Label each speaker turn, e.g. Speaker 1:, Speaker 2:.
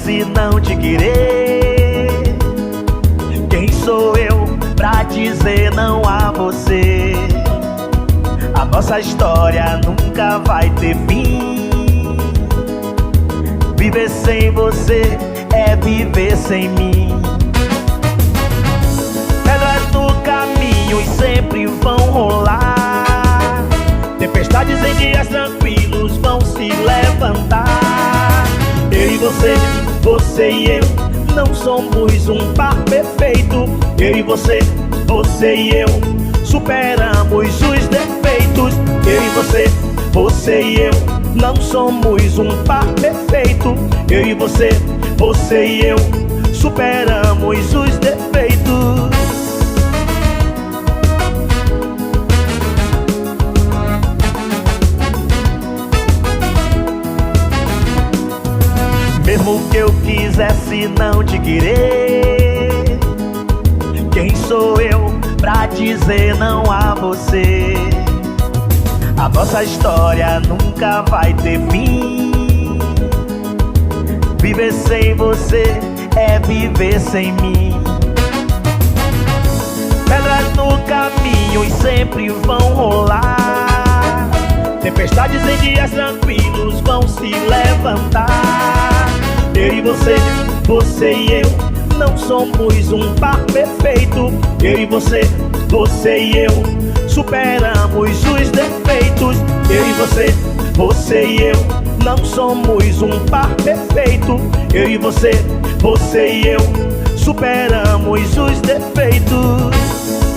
Speaker 1: se não te querer? Quem sou eu pra dizer não a você? A nossa história nunca vai ter fim. Viver sem você é viver sem mim. Pedras no caminho e sempre vão rolar. Tempestades em dias tranquilos vão se levantar. Eu e você, você e eu, não somos um par perfeito. Eu e você e eu, superamos os defeitos. Eu e você e eu, não somos um par perfeito. Eu e você e eu, superamos os defeitos. Mesmo que eu quisesse não te querer, quem sou eu pra dizer não a você? A nossa história nunca vai ter fim. Viver sem você é viver sem mim. Pedras no caminho e sempre vão rolar. Tempestades em dias tranquilos vão se levantar. Eu e você e eu, não somos um par perfeito. Eu e você e eu, superamos os defeitos. Eu e você e eu, não somos um par perfeito. Eu e você e eu, superamos os defeitos.